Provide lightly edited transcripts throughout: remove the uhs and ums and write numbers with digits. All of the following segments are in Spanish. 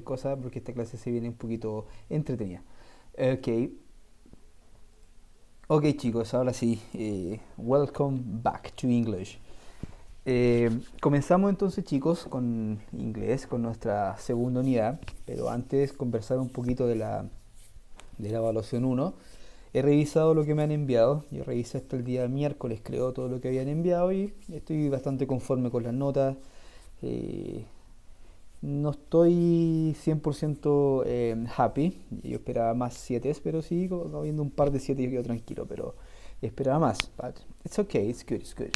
cosa porque esta clase se viene un poquito entretenida. Ok, ok chicos, ahora sí, welcome back to English. Comenzamos entonces chicos con inglés, con nuestra segunda unidad, pero antes conversar un poquito de la evaluación uno. He revisado lo que me han enviado, yo revisé hasta el día miércoles creo todo lo que habían enviado y estoy bastante conforme con las notas. eh, No estoy 100% happy. Yo esperaba más 7, pero sí, viendo un par de 7 yo quedo tranquilo, pero esperaba más. But it's okay, it's good, it's good.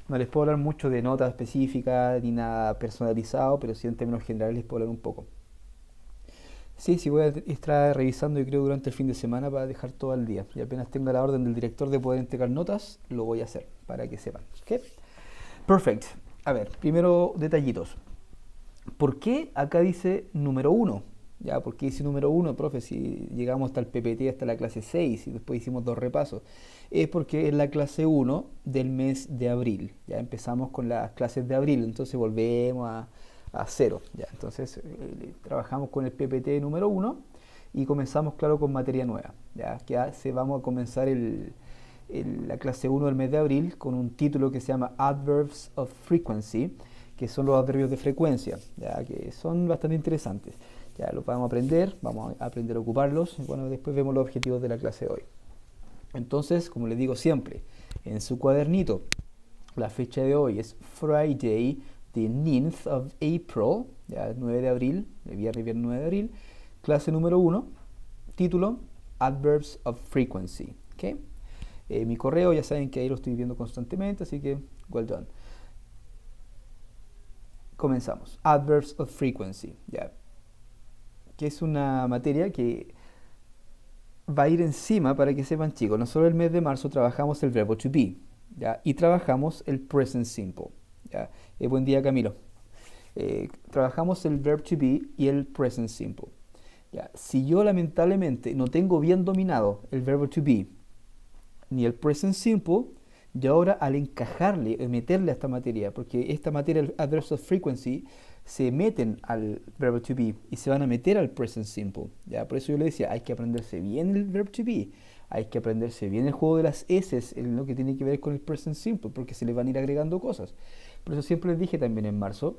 No les puedo hablar mucho de notas específicas ni nada personalizado, pero sí en términos generales les puedo hablar un poco. Sí, sí, voy a estar revisando yo creo durante el fin de semana para dejar todo al día. Y apenas tenga la orden del director de poder entregar notas, lo voy a hacer para que sepan. ¿Ok? Perfect. A ver, primero detallitos. ¿Por qué acá dice número uno? ¿Ya? ¿Por qué dice número uno, profe? Si llegamos hasta el PPT, hasta la clase 6 y después hicimos dos repasos. Es porque es la clase uno del mes de abril. Ya empezamos con las clases de abril, entonces volvemos a cero. ¿Ya? Entonces trabajamos con el PPT número uno y comenzamos, claro, con materia nueva. ¿Ya? Vamos a comenzar la clase uno del mes de abril con un título que se llama Adverbs of Frequency, que son los adverbios de frecuencia, ya que son bastante interesantes. Ya los vamos a aprender a ocuparlos. Y bueno, después vemos los objetivos de la clase de hoy. Entonces, como les digo siempre, en su cuadernito, la fecha de hoy es Friday, the 9th of April, ya el 9 de abril, el viernes 9 de abril, clase número uno, título Adverbs of Frequency. ¿Okay? Mi correo, ya saben que ahí lo estoy viendo constantemente, así que well done. Comenzamos. Adverbs of Frequency, ¿ya? Que es una materia que va a ir encima para que sepan chicos. Nosotros el mes de marzo trabajamos el verbo to be, ¿ya? Y trabajamos el present simple, ¿ya? Buen día Camilo. Trabajamos el verbo to be y el present simple. ¿Ya? Si yo lamentablemente no tengo bien dominado el verbo to be ni el present simple, y ahora al encajarle, meterle a esta materia, porque esta materia, el adverbs of frequency, se meten al verbo to be y se van a meter al present simple. ¿Ya? Por eso yo le decía, hay que aprenderse bien el verbo to be, hay que aprenderse bien el juego de las S en lo que tiene que ver con el present simple, porque se le van a ir agregando cosas. Por eso siempre les dije también en marzo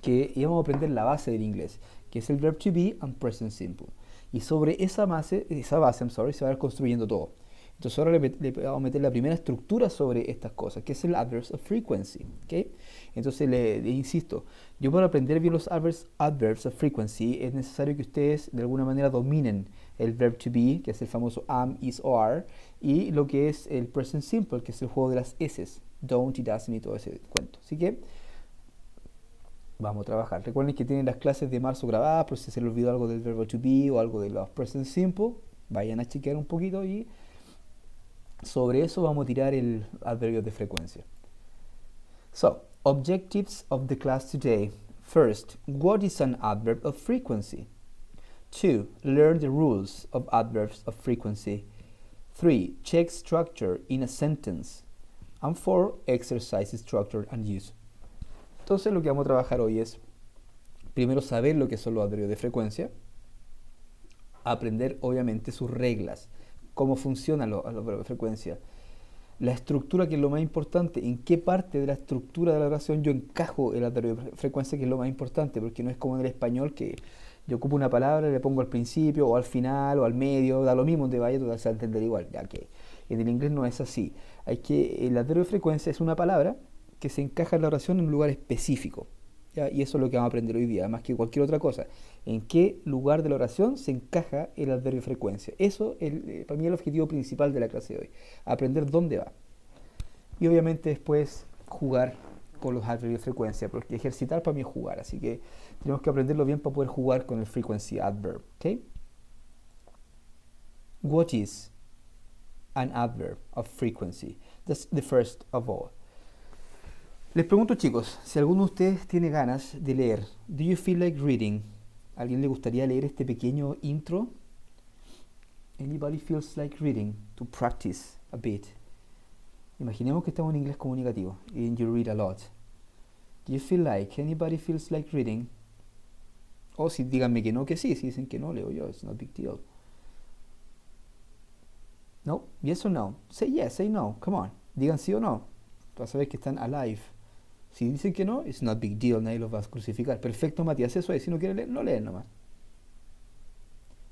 que íbamos a aprender la base del inglés, que es el verbo to be and present simple. Y sobre esa base, se va a ir construyendo todo. Entonces ahora le vamos a meter la primera estructura sobre estas cosas, que es el adverbs of frequency. ¿Okay? Entonces le insisto, yo para aprender bien los adverbs of frequency es necesario que ustedes de alguna manera dominen el verb to be, que es el famoso am, is o are, y lo que es el present simple, que es el juego de las s, don't y doesn't y todo ese cuento. Así que vamos a trabajar. Recuerden que tienen las clases de marzo grabadas, por si se les olvidó algo del verbo to be o algo de los present simple, vayan a chequear un poquito y sobre eso vamos a tirar el adverbio de frecuencia. So, objectives of the class today. First, what is an adverb of frequency? 2. Learn the rules of adverbs of frequency. 3. Check structure in a sentence. And 4. Exercise structure and use. Entonces lo que vamos a trabajar hoy es primero saber lo que son los adverbios de frecuencia, aprender obviamente sus reglas, cómo funcionan los adverbios de frecuencia, la estructura, que es lo más importante, en qué parte de la estructura de la oración yo encajo el adverbio de frecuencia, que es lo más importante, porque no es como en el español que yo ocupo una palabra y le pongo al principio o al final o al medio, da lo mismo donde vaya, tú vas a entender igual, ya que en el inglés no es así. El adverbio de frecuencia es una palabra que se encaja en la oración en un lugar específico, ¿ya? Y eso es lo que vamos a aprender hoy día, más que cualquier otra cosa. ¿En qué lugar de la oración se encaja el adverbio de frecuencia? Eso es para mí el objetivo principal de la clase de hoy, aprender dónde va. Y obviamente después jugar con los adverbios de frecuencia, porque ejercitar para mí es jugar, así que tenemos que aprenderlo bien para poder jugar con el frequency adverb. ¿Okay? What is an adverb of frequency? That's the first of all. Les pregunto chicos, si alguno de ustedes tiene ganas de leer, do you feel like reading? ¿A alguien le gustaría leer este pequeño intro? Anybody feels like reading to practice a bit? Imaginemos que estamos en inglés comunicativo and you read a lot. Do you feel like? Anybody feels like reading? O si díganme que no, que sí. Si dicen que no, leo yo. It's not a big deal. No, yes or no. Say yes, say no. Come on. Digan sí o no. Para saber que están alive. Si dicen que no, it's not a big deal. Nadie los va a crucificar. Perfecto, Matías. Eso es. Si no quieren leer, no leen nomás.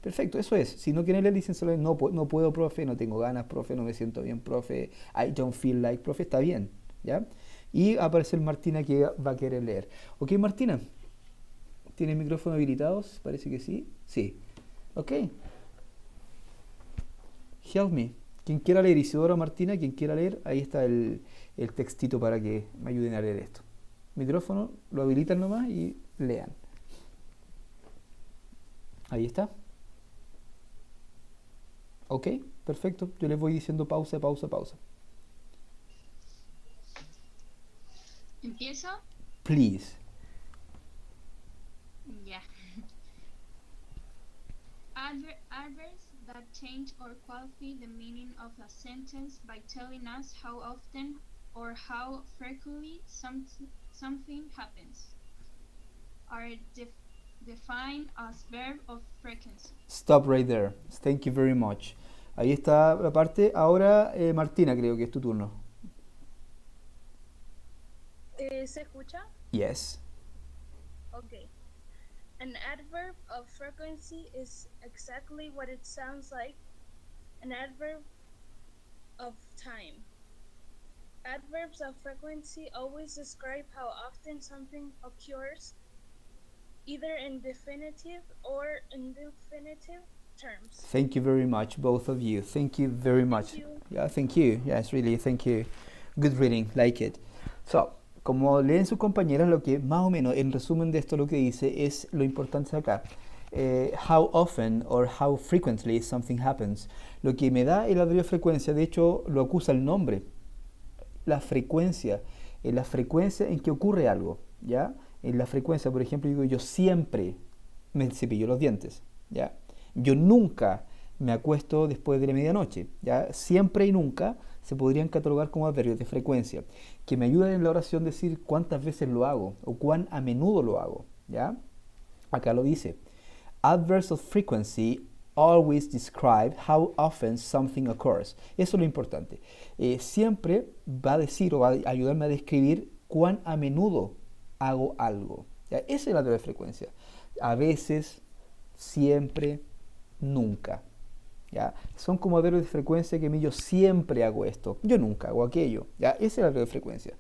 Perfecto, eso es. Si no quieren leer, dicen solo no, no puedo, profe, no tengo ganas, profe, no me siento bien, profe, I don't feel like, profe, está bien, ¿ya? Y aparece el Martina que va a querer leer. Ok, Martina, ¿tiene el micrófono habilitado? Parece que sí. Sí. Ok. Help me. Quien quiera leer, Isidora, Martina, quien quiera leer, ahí está el textito para que me ayuden a leer esto. Micrófono, lo habilitan nomás y lean. Ahí está. Ok, perfecto. Yo les voy diciendo pausa, pausa, pausa. ¿Empiezo? Please. Ya. Adverbs that change or qualify the meaning of a sentence by telling us how often or how frequently something happens are defined as verb of frequency. Stop right there. Thank you very much. Ahí está la parte. Ahora, Martina, creo que es tu turno. ¿Se escucha? Yes. Okay. An adverb of frequency is exactly what it sounds like, an adverb of time. Adverbs of frequency always describe how often something occurs, either in definitive or indefinitive terms. Thank you very much, both of you. Thank you very much. Thank you. Yeah, thank you. Yes, really, thank you. Good reading, like it. So, como leen sus compañeras, lo que más o menos, en resumen de esto, lo que dice es lo importante acá. How often or how frequently something happens. Lo que me da el adverbio frecuencia, de hecho, lo acusa el nombre. La frecuencia en que ocurre algo, ¿ya? En la frecuencia, por ejemplo, digo yo siempre me cepillo los dientes, ¿ya? Yo nunca me acuesto después de la medianoche, ¿ya? Siempre y nunca se podrían catalogar como adverbios de frecuencia, que me ayudan en la oración decir cuántas veces lo hago o cuán a menudo lo hago, ¿ya? Acá lo dice. Adverbs of frequency always describe how often something occurs. Eso es lo importante. Siempre va a decir o va a ayudarme a describir cuán a menudo hago algo. ¿Ya? Ese es el adverbio de frecuencia. A veces, siempre, nunca. ¿Ya? Son como adverbios de frecuencia que yo siempre hago esto, yo nunca hago aquello. ¿Ya? Ese es el adverbio de frecuencia.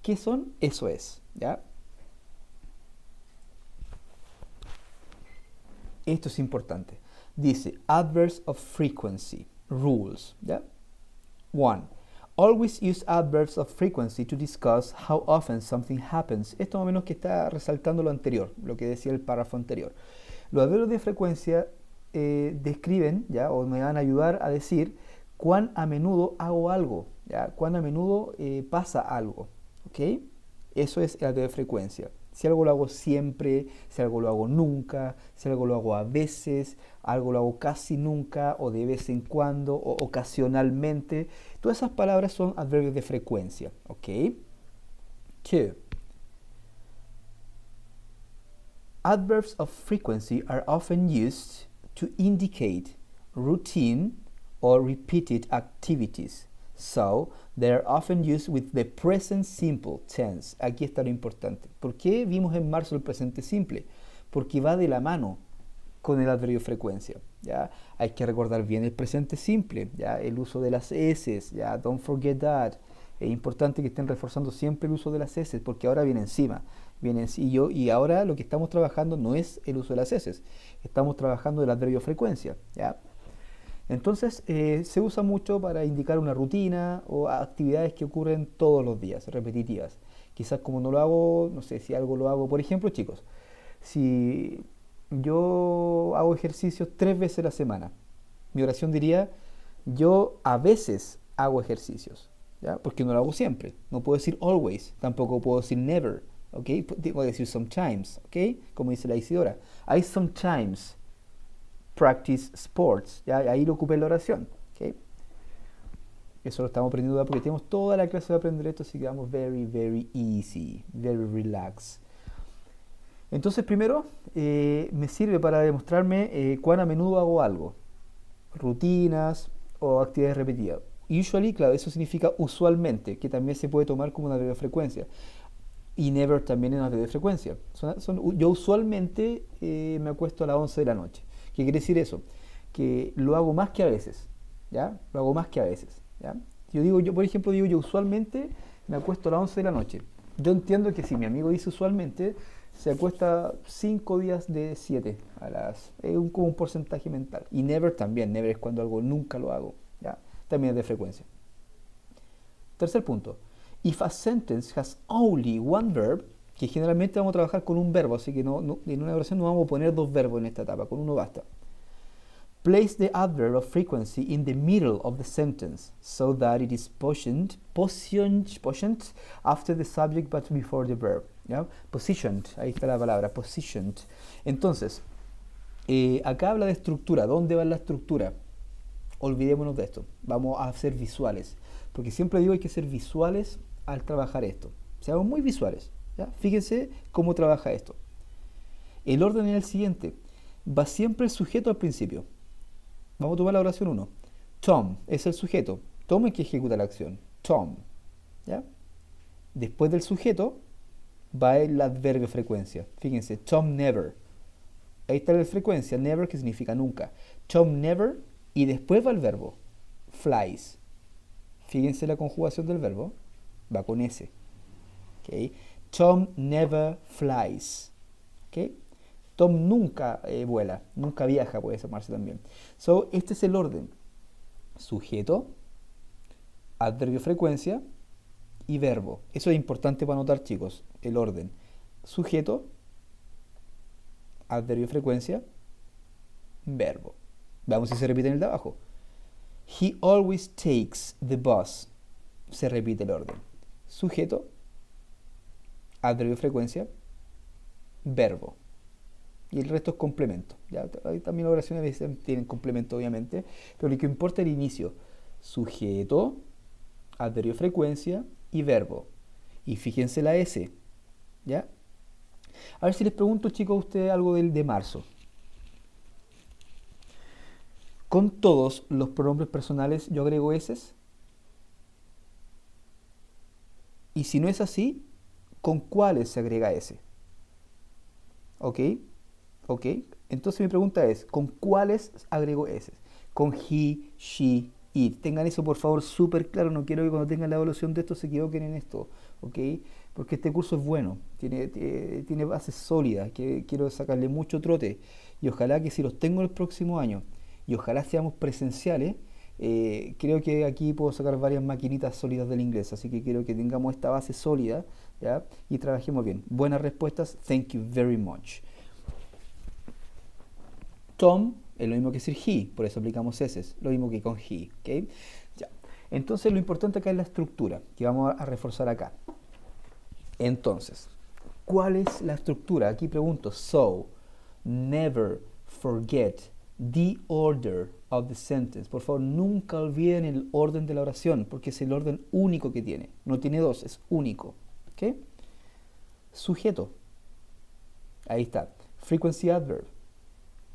¿Qué son? Eso es. ¿Ya? Esto es importante. Dice, adverbs of frequency, rules. ¿Ya? 1. Always use adverbs of frequency to discuss how often something happens. Esto más o menos que está resaltando lo anterior, lo que decía el párrafo anterior. Los adverbios de frecuencia describen, ¿ya? O me van a ayudar a decir cuán a menudo hago algo, ¿ya? Cuán a menudo pasa algo, ¿ok? Eso es el adverbio de frecuencia. Si algo lo hago siempre, si algo lo hago nunca, si algo lo hago a veces, algo lo hago casi nunca, o de vez en cuando, o ocasionalmente. Todas esas palabras son adverbios de frecuencia, ¿ok? 2. Adverbs of frequency are often used to indicate routine or repeated activities. So, they are often used with the present simple tense. Aquí está lo importante. ¿Por qué vimos en marzo el presente simple? Porque va de la mano con el adverbio de frecuencia. ¿Ya? Hay que recordar bien el presente simple, ¿ya? El uso de las S, ¿ya? Don't forget that. Es importante que estén reforzando siempre el uso de las S porque ahora viene encima. Y ahora lo que estamos trabajando no es el uso de las S, estamos trabajando el adverbio de frecuencia, ¿ya? Entonces se usa mucho para indicar una rutina o actividades que ocurren todos los días, repetitivas. Quizás como no lo hago, no sé si algo lo hago, por ejemplo, chicos, si yo hago ejercicios 3 veces a la semana, mi oración diría, yo a veces hago ejercicios, ¿ya? Porque no lo hago siempre. No puedo decir always, tampoco puedo decir never, ¿ok? Puedo decir sometimes, ¿ok? Como dice la Isidora. I sometimes practice sports. ¿Ya? Ahí lo ocupé en la oración. ¿Okay? Eso lo estamos aprendiendo porque tenemos toda la clase de aprender esto, así que vamos very, very easy, very relaxed. Entonces, primero, me sirve para demostrarme cuán a menudo hago algo. Rutinas o actividades repetidas. Usually, claro, eso significa usualmente, que también se puede tomar como una breve frecuencia. Y never también es una breve frecuencia. Yo usualmente me acuesto a las 11 de la noche. ¿Qué quiere decir eso? Que lo hago más que a veces. ¿Ya? Lo hago más que a veces. ¿Ya? Yo, por ejemplo, digo yo usualmente me acuesto a las 11 de la noche. Yo entiendo que si mi amigo dice usualmente, se acuesta 5 días de 7 es como un porcentaje mental. Y never también. Never es cuando algo nunca lo hago. ¿Ya? También es de frecuencia. Tercer punto. If a sentence has only one verb, que generalmente vamos a trabajar con un verbo, así que en una oración no vamos a poner dos verbos en esta etapa, con uno basta. Place the adverb of frequency in the middle of the sentence so that it is positioned after the subject but before the verb. ¿Ya? Positioned, ahí está la palabra, positioned. Entonces, acá habla de estructura. ¿Dónde va la estructura? Olvidémonos de esto. Vamos a ser visuales. Porque siempre digo hay que ser visuales al trabajar esto. Seamos muy visuales. ¿Ya? Fíjense cómo trabaja esto. El orden es el siguiente. Va siempre el sujeto al principio. Vamos a tomar la oración 1. Tom es el sujeto. Tom es que ejecuta la acción. Tom. ¿Ya? Después del sujeto va el adverbio frecuencia. Fíjense, Tom never. Ahí está la frecuencia, never, que significa nunca. Tom never, y después va el verbo. Flies. Fíjense la conjugación del verbo. Va con S. ¿Okay? Tom never flies. ¿Okay? Tom nunca vuela. Nunca viaja, puede llamarse también. So, este es el orden. Sujeto, adverbio frecuencia y verbo. Eso es importante para anotar, chicos. El orden. Sujeto, adverbio frecuencia, verbo. Veamos si se repite en el de abajo. He always takes the bus. Se repite el orden. Sujeto, adverbio frecuencia, verbo. Y el resto es complemento. ¿Ya? También las oraciones tienen complemento, obviamente. Pero lo que importa es el inicio. Sujeto, adverbio frecuencia y verbo. Y fíjense la S. ¿Ya? A ver si les pregunto, chicos, a ustedes algo del de marzo. Con todos los pronombres personales yo agrego S. Y si no es así, ¿con cuáles se agrega S? ¿Ok? ¿Ok? Entonces mi pregunta es, ¿con cuáles agrego S? Con he, she, it. Tengan eso por favor súper claro. No quiero que cuando tengan la evaluación de esto se equivoquen en esto. ¿Ok? Porque este curso es bueno. Tiene bases sólidas. Quiero sacarle mucho trote. Y ojalá que si los tengo el próximo año, y ojalá seamos presenciales, creo que aquí puedo sacar varias maquinitas sólidas del inglés. Así que quiero que tengamos esta base sólida, ¿ya? Y trabajemos bien. Buenas respuestas. Thank you very much. Tom es lo mismo que decir he, por eso aplicamos S, lo mismo que con he. ¿Okay? Ya. Entonces lo importante acá es la estructura, que vamos a reforzar acá. Entonces, ¿cuál es la estructura? Aquí pregunto, so, never forget the order of the sentence. Por favor, nunca olviden el orden de la oración, porque es el orden único que tiene. No tiene dos, es único. ¿Okay? Sujeto. Ahí está. Frequency adverb.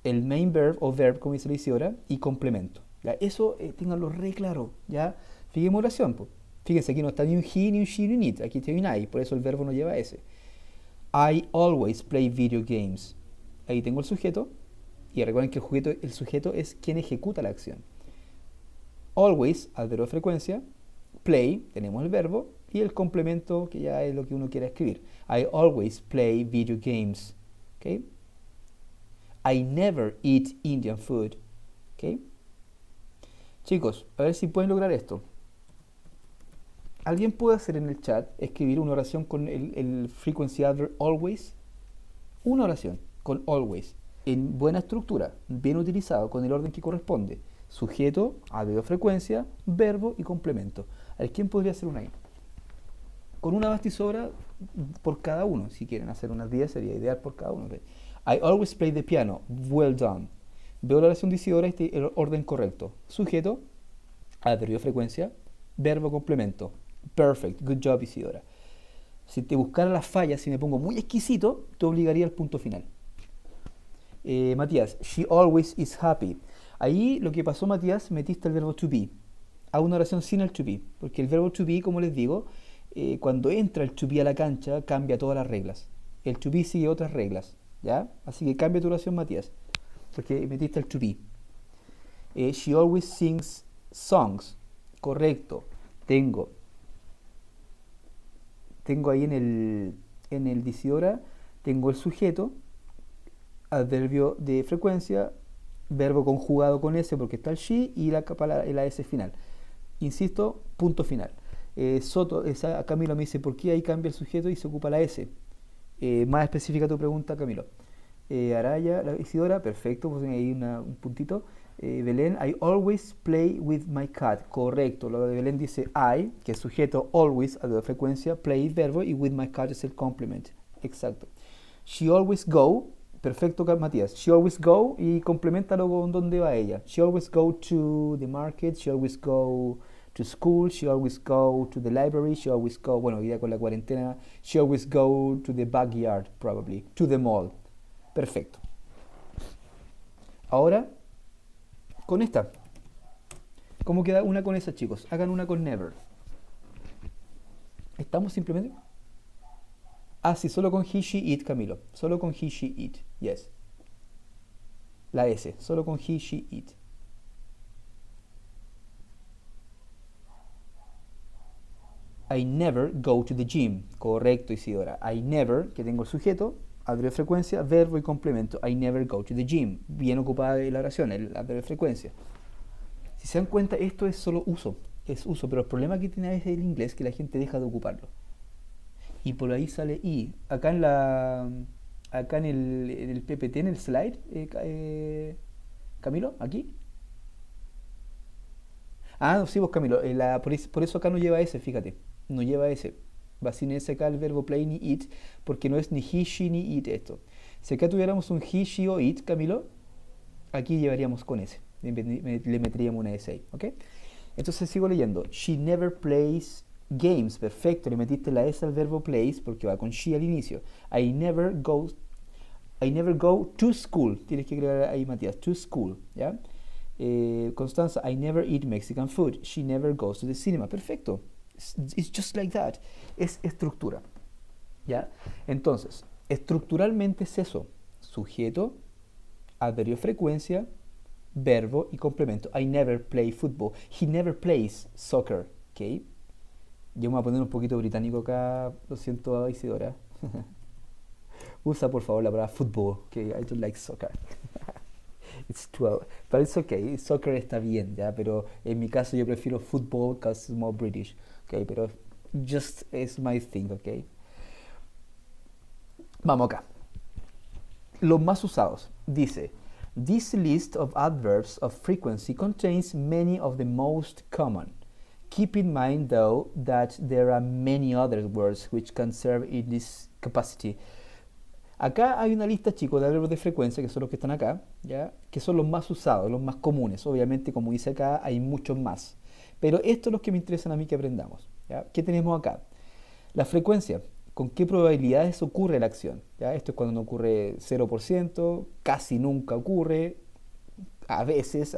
El main verb o verb, como dice la Isidora, y complemento. ¿Ya? Eso ténganlo re claro. ¿Ya? Fíjense oración. Po. Fíjense, aquí no está ni un he, ni un she, ni un it. Aquí tiene un I, por eso el verbo no lleva S. I always play video games. Ahí tengo el sujeto. Y recuerden que el sujeto es quien ejecuta la acción. Always, adverbio de frecuencia. Play, tenemos el verbo. Y el complemento, que ya es lo que uno quiera escribir. I always play video games. ¿Okay? I never eat Indian food. ¿Okay? Chicos, a ver si pueden lograr esto. ¿Alguien puede hacer en el chat, escribir una oración con el frequency adverb always? Una oración con always. En buena estructura, bien utilizado, con el orden que corresponde. Sujeto, adverbio de frecuencia, verbo y complemento. A ver, ¿quién podría hacer una ahí? Con una basta y sobra por cada uno. Si quieren hacer unas 10 sería ideal por cada uno. I always play the piano. Well done. Veo la oración de Isidora, el orden correcto. Sujeto, adverbio de frecuencia, verbo, complemento. Perfect. Good job, Isidora. Si te buscara las fallas, si me pongo muy exquisito, te obligaría al punto final. Matías, she always is happy. Ahí lo que pasó, Matías, metiste el verbo to be. Hago una oración sin el to be, porque el verbo to be, como les digo, cuando entra el to be a la cancha, cambia todas las reglas. El to be sigue otras reglas, ¿ya? Así que cambia tu oración, Matías, porque metiste el to be. She always sings songs. Correcto. Tengo ahí en el Diciora, tengo el sujeto, adverbio de frecuencia, verbo conjugado con S porque está el she y la S final. Insisto, punto final. Camilo me dice, ¿por qué ahí cambia el sujeto y se ocupa la S? Más específica tu pregunta, Camilo. Araya, Isidora, perfecto, pues ahí un puntito. Belén, I always play with my cat. Correcto, lo de Belén dice I, que es sujeto, always, a la frecuencia, play verbo y with my cat es el complement. Exacto. She always go, perfecto, Matías. She always go y complementalo con dónde va ella. She always go to the market, she always go to school, she always go to the library, she always go, bueno, ya con la cuarentena, she always go to the backyard, probably, to the mall. Perfecto. Ahora, con esta. ¿Cómo queda una con esa, chicos? Hagan una con never. ¿Estamos simplemente? Ah, sí, solo con he, she, it, Camilo. Solo con he, she, it. Yes. La S. Solo con he, she, it. I never go to the gym. Correcto, Isidora. I never, que tengo el sujeto, adverbio de frecuencia, verbo y complemento. I never go to the gym. Bien ocupada la oración, el adverbio de frecuencia. Si se dan cuenta, esto es solo uso. Es uso, pero el problema que tiene es el inglés, que la gente deja de ocuparlo. Y por ahí sale I. Acá en el PPT, en el slide, Camilo, aquí. Ah, no, sí, vos, Camilo. Por eso acá no lleva S, fíjate. No lleva S. Va sin S acá el verbo play ni it, porque no es ni he, she, ni it esto. Si acá tuviéramos un he, she o it, Camilo, aquí llevaríamos con S. Le meteríamos una S ahí, ¿ok? Entonces sigo leyendo. She never plays games. Perfecto, le metiste la S al verbo plays porque va con she al inicio. I never go to school. Tienes que agregar ahí, Matías, to school, ¿ya? Constanza, I never eat Mexican food. She never goes to the cinema. Perfecto. It's just like that. Es estructura, ¿ya? Entonces, estructuralmente es eso. Sujeto, adverbio de frecuencia, verbo y complemento. I never play football. He never plays soccer. ¿Ok? Yo me voy a poner un poquito británico acá. Lo siento, Isidora. Usa por favor la palabra football. ¿Ok? I don't like soccer. It's 12. But it's okay. Soccer está bien, ¿ya? Pero en mi caso yo prefiero football because it's more British. ¿Ok? Pero just is my thing, ¿ok? Vamos acá. Los más usados. Dice, this list of adverbs of frequency contains many of the most common. Keep in mind, though, that there are many other words which can serve in this capacity. Acá hay una lista, chicos, de adverbios de frecuencia, que son los que están acá, ¿ya? Que son los más usados, los más comunes. Obviamente, como dice acá, hay muchos más. Pero estos son los que me interesan a mí que aprendamos, ¿ya? ¿Qué tenemos acá? La frecuencia. ¿Con qué probabilidades ocurre la acción? ¿Ya? Esto es cuando no ocurre 0%, casi nunca ocurre, a veces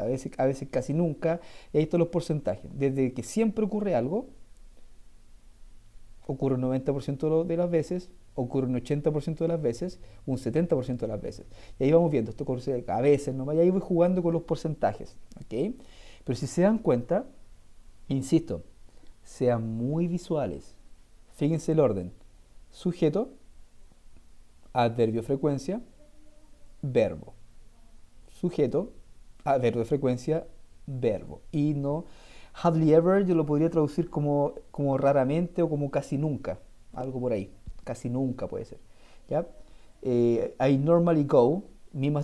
casi nunca. Y ahí están los porcentajes. Desde que siempre ocurre algo, ocurre un 90% de las veces, ocurre un 80% de las veces, un 70% de las veces. Y ahí vamos viendo, esto ocurre a veces, ¿no? Y ahí voy jugando con los porcentajes, ¿ok? Pero si se dan cuenta, insisto, sean muy visuales. Fíjense el orden. Sujeto, adverbio frecuencia, verbo. Sujeto, adverbio de frecuencia, verbo. Y no, hardly ever yo lo podría traducir como raramente o como casi nunca. Algo por ahí. Casi nunca puede ser. ¿Ya? I normally go.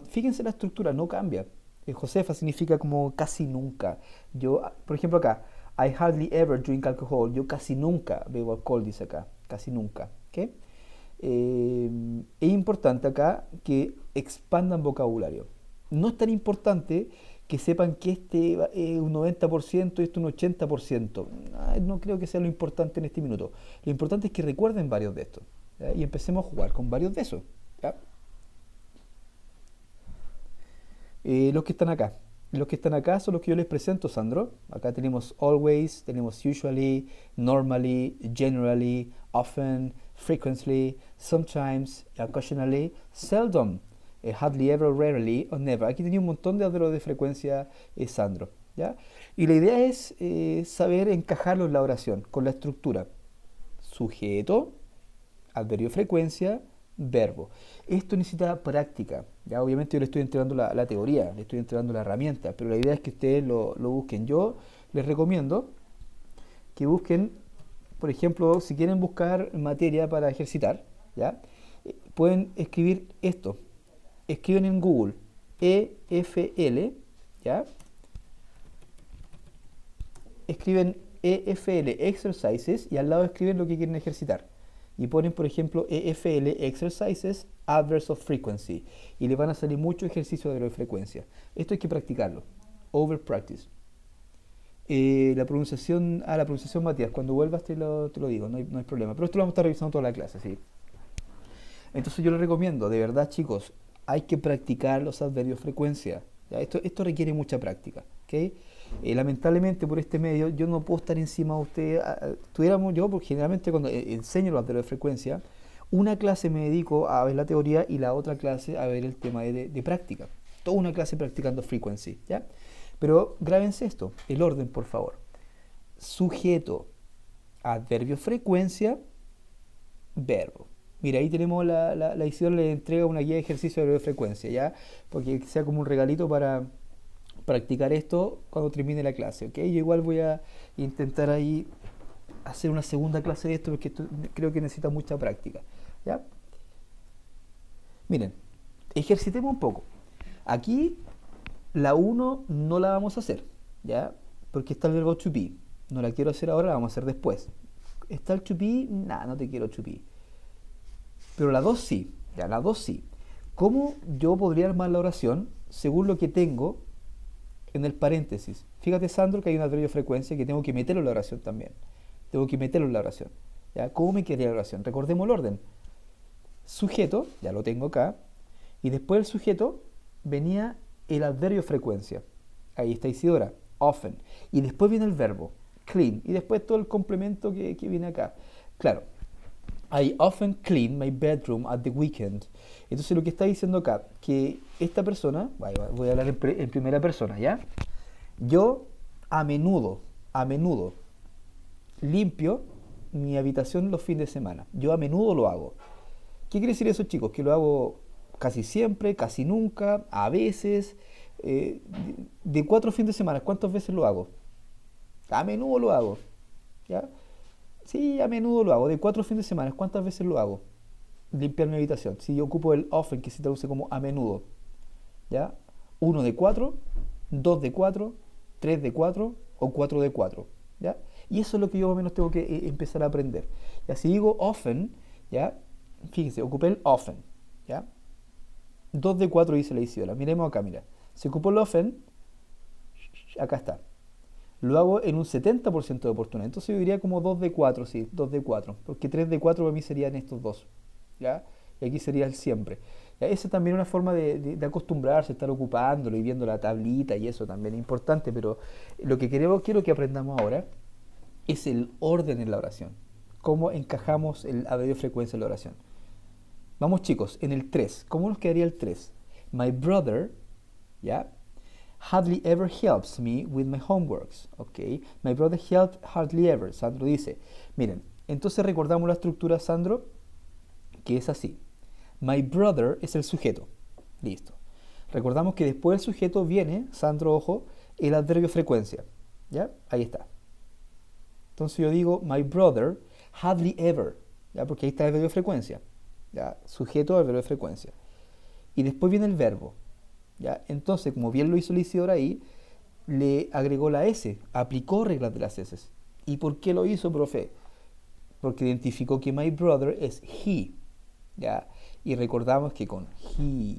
Fíjense la estructura, no cambia. Josefa significa como casi nunca. Yo, por ejemplo acá, I hardly ever drink alcohol. Yo casi nunca bebo alcohol, dice acá. Casi nunca. ¿Okay? Es importante acá que expandan vocabulario. No es tan importante que sepan que este es un 90% y este un 80%. No creo que sea lo importante en este minuto. Lo importante es que recuerden varios de estos, ¿ya? Y empecemos a jugar con varios de esos, ¿ya? Los que están acá. Los que están acá son los que yo les presento, Sandro. Acá tenemos always, tenemos usually, normally, generally, often, frequently, sometimes, occasionally, seldom, hardly ever, rarely o never. Aquí tenía un montón de adverbios de frecuencia, Sandro, ¿ya? Y la idea es saber encajarlos en la oración con la estructura. Sujeto, adverbio de frecuencia, verbo. Esto necesita práctica. Ya, obviamente yo le estoy entregando la teoría, le estoy entregando la herramienta, pero la idea es que ustedes lo busquen. Yo les recomiendo que busquen, por ejemplo, si quieren buscar materia para ejercitar, ¿ya? Pueden escribir esto. Escriben en Google EFL, ¿ya? Escriben EFL Exercises y al lado escriben lo que quieren ejercitar. Y ponen, por ejemplo, EFL Exercises Adverbs of Frequency y le van a salir muchos ejercicios de frecuencia. Esto hay que practicarlo. Over practice. La pronunciación Matías, cuando vuelvas te lo digo, no hay problema. Pero esto lo vamos a estar revisando toda la clase, ¿sí? Entonces yo les recomiendo, de verdad, chicos, hay que practicar los adverbios de frecuencia. ¿Ya? Esto requiere mucha práctica, ¿ok? Lamentablemente por este medio yo no puedo estar encima de ustedes. Tuviéramos yo, porque generalmente cuando enseño los adverbios de frecuencia, una clase me dedico a ver la teoría y la otra clase a ver el tema de práctica. Toda una clase practicando frequency, ¿ya? Pero grábense esto, el orden, por favor. Sujeto, adverbio frecuencia, verbo. Mira, ahí tenemos la Isidora le entrega una guía de ejercicio de adverbio de frecuencia, ¿ya? Porque sea como un regalito para practicar esto cuando termine la clase, ¿ok? Yo igual voy a intentar ahí hacer una segunda clase de esto porque esto creo que necesita mucha práctica, ¿ya? Miren, ejercitemos un poco. Aquí la 1 no la vamos a hacer, ¿ya? Porque está el verbo to be. No la quiero hacer ahora, la vamos a hacer después. ¿Está el to be? Nah, no te quiero to be. Pero la 2 sí, ya, la 2 sí. ¿Cómo yo podría armar la oración según lo que tengo en el paréntesis? Fíjate, Sandro, que hay un adverbio de frecuencia que tengo que meterlo en la oración también. Tengo que meterlo en la oración, ¿ya? ¿Cómo me quedaría la oración? Recordemos el orden. Sujeto, ya lo tengo acá, y después del sujeto venía el adverbio de frecuencia. Ahí está Isidora, often. Y después viene el verbo, clean, y después todo el complemento que viene acá. Claro, I often clean my bedroom at the weekend. Entonces lo que está diciendo acá, que esta persona, voy a hablar en primera persona, ¿ya? Yo a menudo limpio mi habitación los fines de semana. Yo a menudo lo hago. ¿Qué quiere decir eso, chicos? Que lo hago casi siempre, casi nunca, a veces. De 4 fines de semana, ¿cuántas veces lo hago? A menudo lo hago, ¿ya? Sí, a menudo lo hago. De 4 fines de semana, ¿cuántas veces lo hago? Limpiar mi habitación. Si yo ocupo el often, que se traduce como a menudo, ¿ya? 1 de 4, 2 de 4, 3 de 4 o 4 de 4, ¿ya? Y eso es lo que yo más o menos tengo que empezar a aprender. Ya, si digo often, ¿ya? Fíjense, ocupé el often, ¿ya? 2 de 4 dice la Isidora. Miremos acá, mira. Si ocupo el often, acá está. Lo hago en un 70% de oportunidad. Entonces yo diría como 2 de 4, sí, 2 de 4. Porque 3 de 4 para mí serían estos dos, ¿ya? Y aquí sería el siempre. ¿Ya? Esa también es una forma de acostumbrarse, estar ocupándolo y viendo la tablita y eso también es importante. Pero lo que quiero que aprendamos ahora es el orden en la oración. Cómo encajamos el adverbio de frecuencia en la oración. Vamos, chicos, en el 3. ¿Cómo nos quedaría el 3? My brother, ¿ya? Hardly ever helps me with my homeworks, ¿ok? My brother helped hardly ever. Sandro dice, miren, entonces recordamos la estructura, Sandro, que es así. My brother es el sujeto, listo. Recordamos que después del sujeto viene, Sandro, ojo, el adverbio frecuencia, ¿ya? Ahí está. Entonces yo digo, my brother hardly ever, ¿ya? Porque ahí está el adverbio frecuencia, ¿ya? Sujeto, adverbio frecuencia. Y después viene el verbo. ¿Ya? Entonces, como bien lo hizo Isidora ahí, le agregó la S, aplicó reglas de las S. ¿Y por qué lo hizo, profe? Porque identificó que my brother es he, ¿ya? Y recordamos que con he,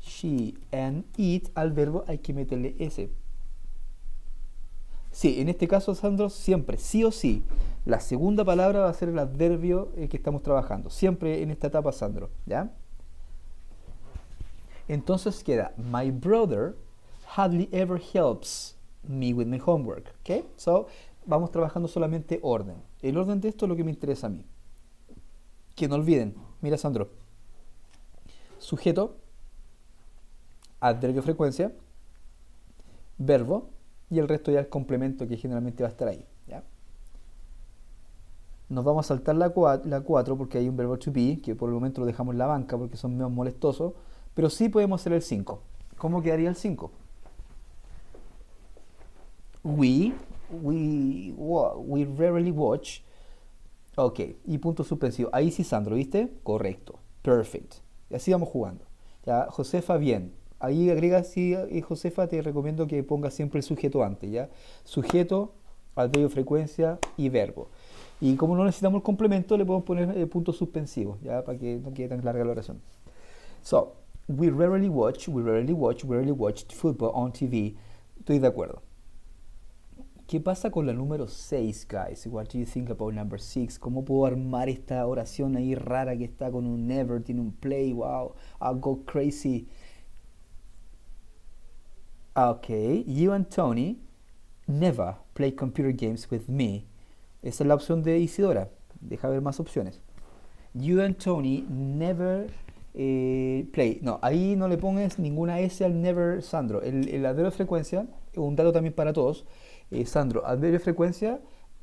she, and it, al verbo hay que meterle S. Sí, en este caso, Sandro, siempre, sí o sí, la segunda palabra va a ser el adverbio que estamos trabajando. Siempre en esta etapa, Sandro, ¿ya? Entonces queda, my brother hardly ever helps me with my homework, ¿ok? So, vamos trabajando solamente orden. El orden de esto es lo que me interesa a mí. Que no olviden, mira, Sandro, sujeto, adverbio frecuencia, verbo, y el resto ya el complemento que generalmente va a estar ahí, ¿ya? Nos vamos a saltar la 4 porque hay un verbo to be, que por el momento lo dejamos en la banca porque son menos molestosos, pero sí podemos hacer el 5. ¿Cómo quedaría el 5? We rarely watch. Ok, y punto suspensivo. Ahí sí, Sandro, ¿viste? Correcto. Perfect. Y así vamos jugando. Ya, Josefa, bien. Ahí agrega, sí, Josefa, te recomiendo que pongas siempre el sujeto antes, ¿ya? Sujeto, adverbio, frecuencia y verbo. Y como no necesitamos el complemento, le podemos poner punto suspensivo, ¿ya? Para que no quede tan larga la oración. So, we rarely watch football on TV. Estoy de acuerdo. ¿Qué pasa con la número 6, guys? What do you think about number 6? ¿Cómo puedo armar esta oración ahí rara que está con un never, tiene un play? Wow, I'll go crazy. Ok, you and Tony never play computer games with me. Esa es la opción de Isidora. Deja ver más opciones. You and Tony never play. No, ahí no le pongas ninguna S al never, Sandro. El adverbio de frecuencia, un dato también para todos. Sandro, adverbio de frecuencia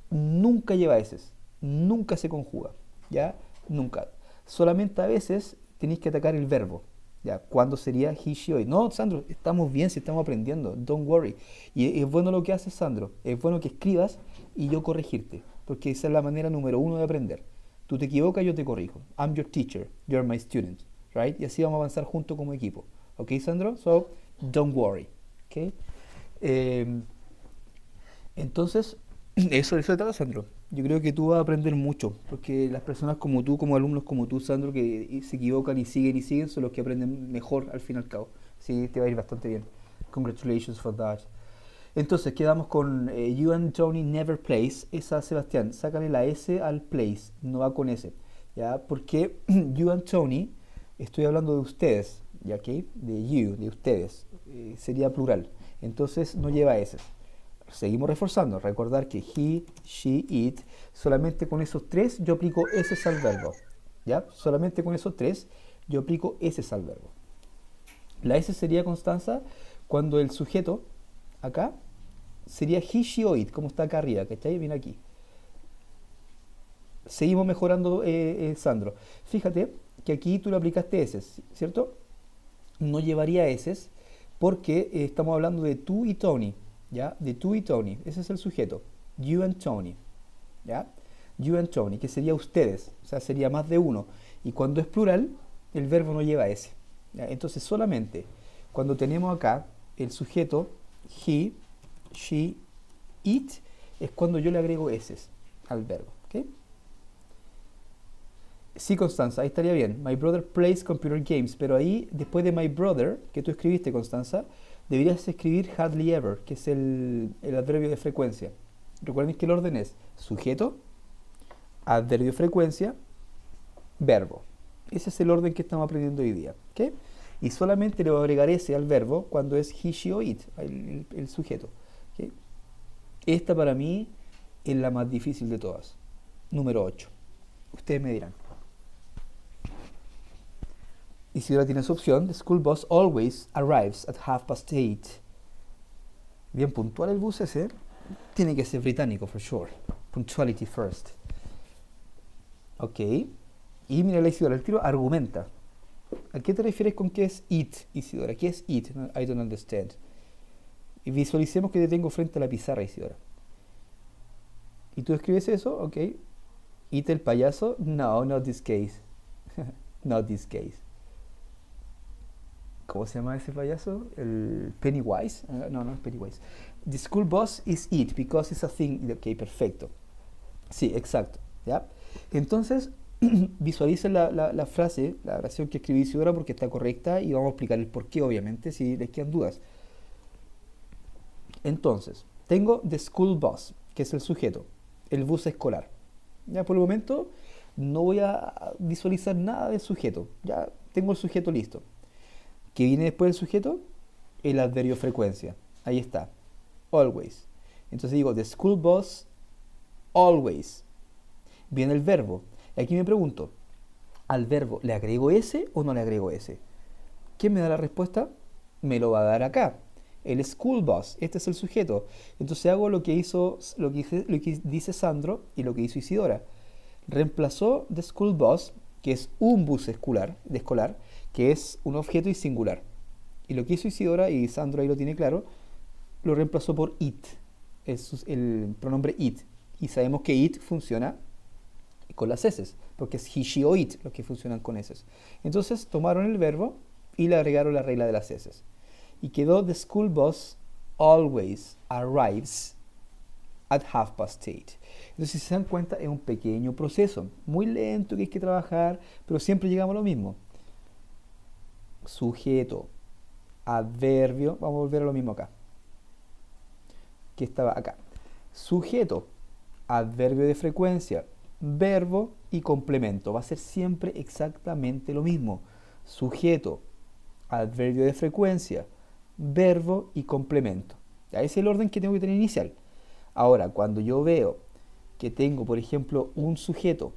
nunca lleva S. Nunca se conjuga. ¿Ya? Nunca. Solamente a veces tenéis que atacar el verbo. ¿Ya? ¿Cuándo sería he, she, o it? No, Sandro, estamos bien si estamos aprendiendo. Don't worry. Y es bueno lo que haces, Sandro. Es bueno que escribas y yo corregirte. Porque esa es la manera número 1 de aprender. Tú te equivocas, yo te corrijo. I'm your teacher. You're my student. Right? Y así vamos a avanzar juntos como equipo. ¿Ok, Sandro? So, don't worry. ¿Ok? Entonces, eso se trata, Sandro. Yo creo que tú vas a aprender mucho, porque las personas como tú, como alumnos como tú, Sandro, que se equivocan y siguen, son los que aprenden mejor al fin y al cabo. Sí, te va a ir bastante bien. Congratulations for that. Entonces, quedamos con you and Tony never plays. Esa, Sebastián, sácale la S al plays, no va con S. ¿Ya? Porque you and Tony, estoy hablando de ustedes, ¿ya? ¿Okay? De you, de ustedes. Sería plural. Entonces, no lleva S. Seguimos reforzando, recordar que he, she, it, solamente con esos tres yo aplico ese al verbo, ¿ya? Solamente con esos tres yo aplico ese al verbo. La S sería, Constanza, cuando el sujeto, acá, sería he, she o it, como está acá arriba, ¿cachai? Viene aquí. Seguimos mejorando, Sandro. Fíjate que aquí tú le aplicaste S, ¿cierto? No llevaría S porque estamos hablando de tú y Tony. ¿Ya? De tú y Tony, ese es el sujeto. You and Tony, ¿ya? You and Tony, que sería ustedes, o sea, sería más de uno. Y cuando es plural, el verbo no lleva S. ¿Ya? Entonces, solamente cuando tenemos acá el sujeto, he, she, it, es cuando yo le agrego S al verbo, ¿ok? Sí, Constanza, ahí estaría bien. My brother plays computer games, pero ahí, después de my brother, que tú escribiste, Constanza, deberías escribir hardly ever, que es el adverbio de frecuencia. Recuerden que el orden es sujeto, adverbio de frecuencia, verbo. Ese es el orden que estamos aprendiendo hoy día. ¿Okay? Y solamente le voy a agregar ese al verbo cuando es he, she o it, el sujeto. ¿Okay? Esta para mí es la más difícil de todas. Número 8. Ustedes me dirán. Y si ahora tiene su opción, the school bus always arrives at 8:30. Bien puntual el bus ese. Tiene que ser británico, for sure. Punctuality first. Ok. Y mira la Isidora, el tiro argumenta. ¿A qué te refieres con qué es it, Isidora? ¿Qué es it? I don't understand. Y visualicemos que te tengo frente a la pizarra, Isidora. ¿Y tú escribes eso? Ok. ¿It el payaso? No, not this case. Not this case. ¿Cómo se llama ese payaso? El Pennywise. No, no es Pennywise. The school bus is it because it's a thing. Ok, perfecto. Sí, exacto. ¿Ya? Entonces, Visualicen la frase, la oración que escribí ahora porque está correcta y vamos a explicar el por qué, obviamente, si les quedan dudas. Entonces, tengo the school bus, que es el sujeto, el bus escolar. Ya por el momento no voy a visualizar nada del sujeto, ya tengo el sujeto listo. ¿Qué viene después del sujeto? El adverbio frecuencia. Ahí está, always. Entonces digo, the school bus always. Viene el verbo. Y aquí me pregunto, ¿al verbo le agrego S o no le agrego S? ¿Quién me da la respuesta? Me lo va a dar acá. El school bus, este es el sujeto. Entonces hago lo que dice Sandro y lo que hizo Isidora. Reemplazó the school bus, que es un bus escolar, que es un objeto y singular. Y lo que hizo Isidora, y Sandro ahí lo tiene claro, lo reemplazó por it, el pronombre it. Y sabemos que it funciona con las S, porque es he, she o it los que funcionan con S. Entonces tomaron el verbo y le agregaron la regla de las S. Y quedó the school bus always arrives at 8:30. Entonces, si se dan cuenta, es un pequeño proceso, muy lento que hay que trabajar, pero siempre llegamos a lo mismo. Sujeto, adverbio, vamos a volver a lo mismo acá, que estaba acá. Sujeto, adverbio de frecuencia, verbo y complemento. Va a ser siempre exactamente lo mismo. Sujeto, adverbio de frecuencia, verbo y complemento. Ese es el orden que tengo que tener inicial. Ahora, cuando yo veo que tengo, por ejemplo, un sujeto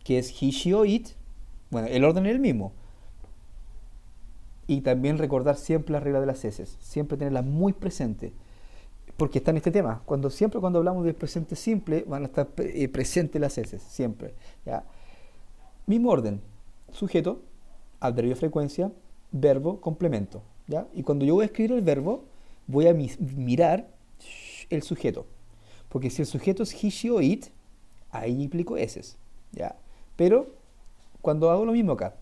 que es he, she o it, bueno, el orden es el mismo. Y también recordar siempre la regla de las S, siempre tenerla muy presente, porque está en este tema. Siempre cuando hablamos del presente simple, van a estar presentes las S, siempre. ¿Ya? Mismo orden, sujeto, adverbio de frecuencia, verbo, complemento. ¿Ya? Y cuando yo voy a escribir el verbo, voy a mirar el sujeto. Porque si el sujeto es he, she o it, ahí implico S. ¿Ya? Pero cuando hago lo mismo acá,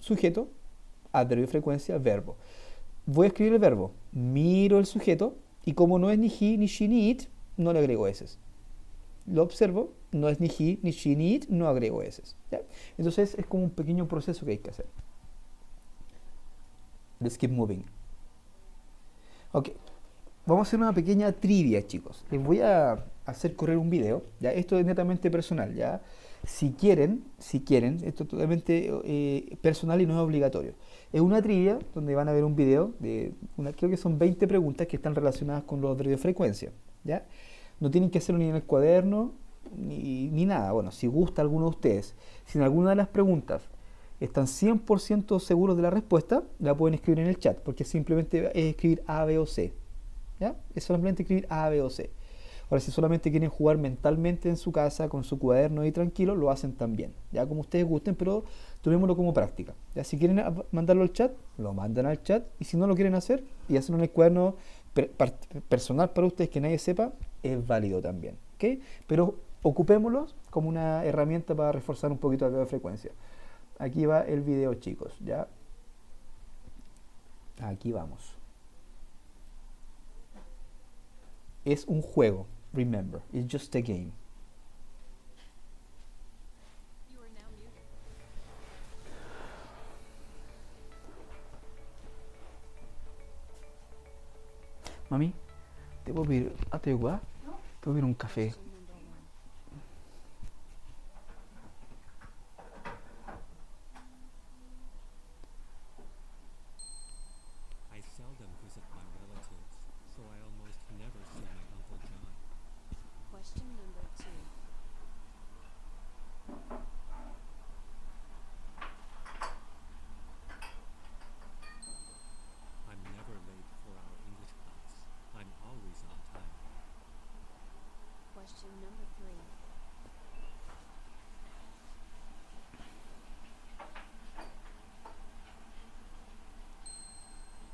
sujeto, adverbio de frecuencia, verbo. Voy a escribir el verbo, miro el sujeto y como no es ni he, ni she, ni it, no le agrego S. Lo observo, no es ni he, ni she, ni it, no agrego S. ¿Ya? Entonces es como un pequeño proceso que hay que hacer. Let's keep moving. Ok, vamos a hacer una pequeña trivia, chicos. Les voy a hacer correr un video, ¿ya? Esto es netamente personal, ¿ya? Si quieren, esto es totalmente personal y no es obligatorio. Es una trivia donde van a ver un video creo que son 20 preguntas que están relacionadas con los adverbios de frecuencia, ¿ya? No tienen que hacerlo ni en el cuaderno ni nada. Bueno, si gusta alguno de ustedes, si en alguna de las preguntas están 100% seguros de la respuesta, la pueden escribir en el chat, porque simplemente es escribir A, B o C. ¿Ya? Es solamente escribir A, B o C. Ahora, si solamente quieren jugar mentalmente en su casa, con su cuaderno y tranquilo, lo hacen también. Ya como ustedes gusten, pero tomémoslo como práctica. ¿Ya? Si quieren mandarlo al chat, lo mandan al chat. Y si no lo quieren hacer y hacerlo en el cuaderno personal para ustedes que nadie sepa, es válido también. ¿Okay? Pero ocupémoslo como una herramienta para reforzar un poquito la frecuencia. Aquí va el video, chicos. ¿Ya? Aquí vamos. Es un juego. Remember, it's just a game. Mami, ¿te puedo pedir agua? ¿Te puedo pedir un café? I seldom visit my relatives, so I almost never see my Uncle John. Question number 2. I'm never late for our English class. I'm always on time. Question number 3.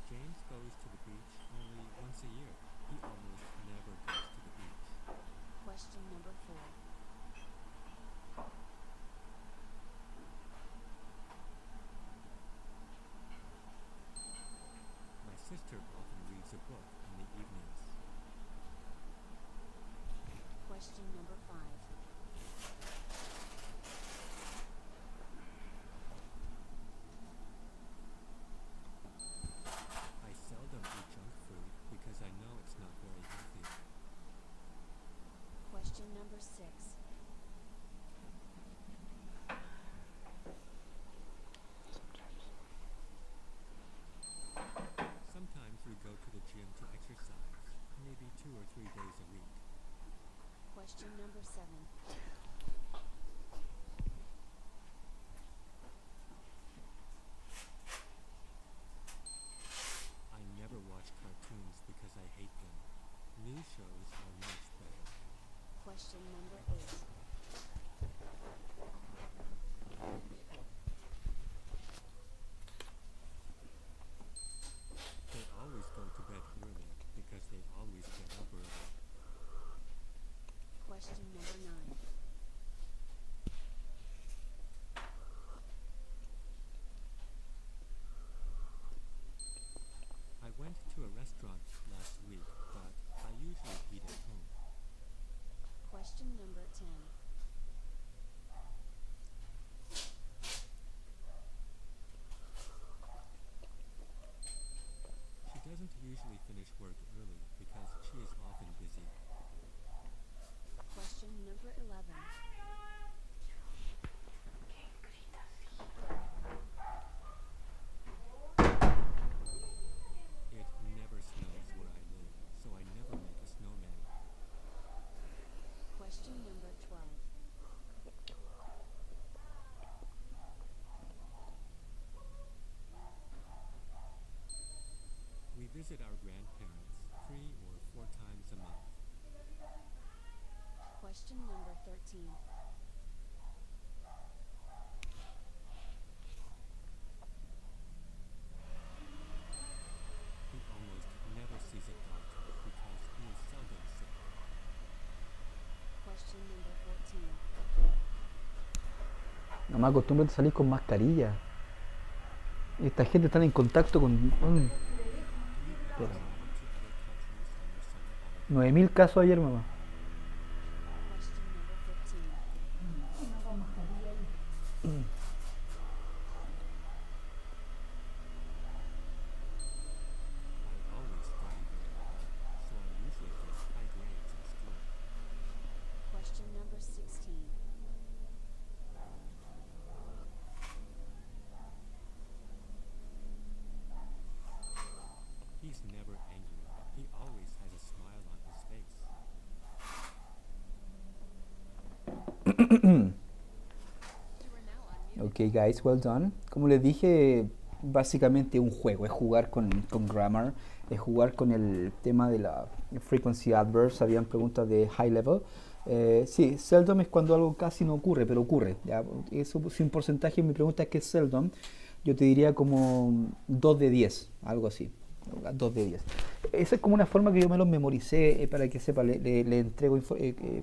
James goes to the beach only once a year. He almost never goes to the beach. Question number 4. My sister often reads a book in the evenings. Question number 5. to a restaurant last week, but I usually eat at home. Question number 10. She doesn't usually finish work early because she is often busy. Question number 11. It never snows where I live, so I never make a snowman. Question number 12. We visit our grandparents 3 or 4 times a month. Question number 13. He almost never sees a doctor because he is seldom sick. Question number 14. No me acostumbro a salir con mascarilla. Esta gente está en contacto con... Espera. Travel to other countries on your summer holiday. 9.000 casos ayer, mamá. Question number 15. I always study very hard, so I usually get high grades in school. Question number 16. He's never angry. He always has a smile on his face. Ok, guys, well done. Como les dije, básicamente un juego, es jugar con grammar, es jugar con el tema de la frequency adverbs. Habían preguntas de high level. Sí, seldom es cuando algo casi no ocurre, pero ocurre. ¿Ya? Eso, si un porcentaje, mi pregunta es que es seldom, yo te diría como 2 de 10, algo así. 2 de 10. Esa es como una forma que yo me los memoricé, para que sepa, le entrego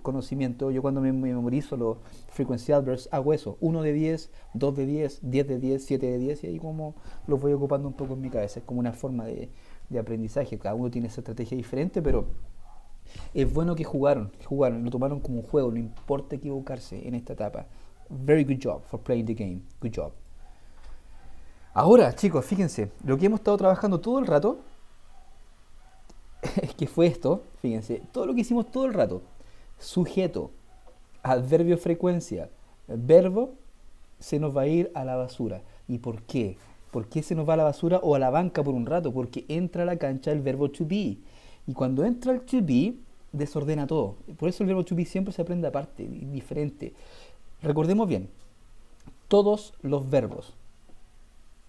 conocimiento. Yo cuando me memorizo los frequency adverbs hago eso: 1 de 10, 2 de 10, 10 de 10, 7 de 10, y ahí como los voy ocupando un poco en mi cabeza. Es como una forma de aprendizaje. Cada uno tiene esa estrategia diferente, pero es bueno que jugaron, lo tomaron como un juego. No importa equivocarse en esta etapa. Very good job for playing the game. Good job. Ahora, chicos, fíjense, lo que hemos estado trabajando todo el rato es que fue esto, fíjense, todo lo que hicimos todo el rato: sujeto, adverbio, frecuencia, verbo, se nos va a ir a la basura. ¿Y por qué? ¿Por qué se nos va a la basura o a la banca por un rato? Porque entra a la cancha el verbo to be. Y cuando entra el to be, desordena todo. Por eso el verbo to be siempre se aprende aparte, diferente. Recordemos bien, todos los verbos,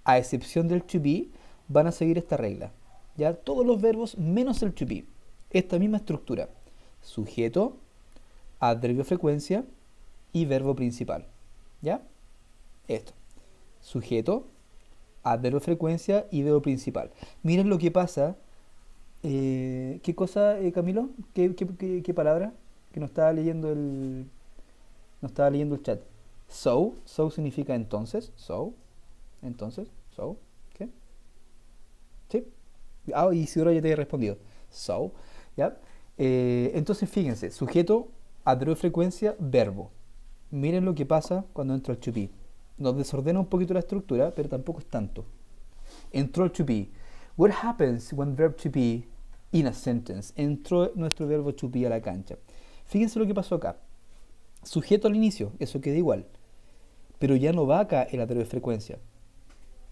a excepción del to be, van a seguir esta regla. ¿Ya? Todos los verbos menos el to be. Esta misma estructura: sujeto, adverbio, frecuencia y verbo principal. ¿Ya? Esto: sujeto, adverbio, frecuencia y verbo principal. Miren lo que pasa. ¿Qué cosa, Camilo? ¿Qué palabra? Que no estaba leyendo el chat. So significa entonces. Entonces, ¿qué? ¿Sí? Y Isidoro ya te he respondido. ¿ya? Entonces, fíjense: sujeto, adverbio, frecuencia, verbo. Miren lo que pasa cuando entra el to be. Nos desordena un poquito la estructura, pero tampoco es tanto. Entró el to be. What happens when verb to be in a sentence? Entró nuestro verbo to be a la cancha. Fíjense lo que pasó acá. Sujeto al inicio, eso queda igual. Pero ya no va acá el adverbio de frecuencia.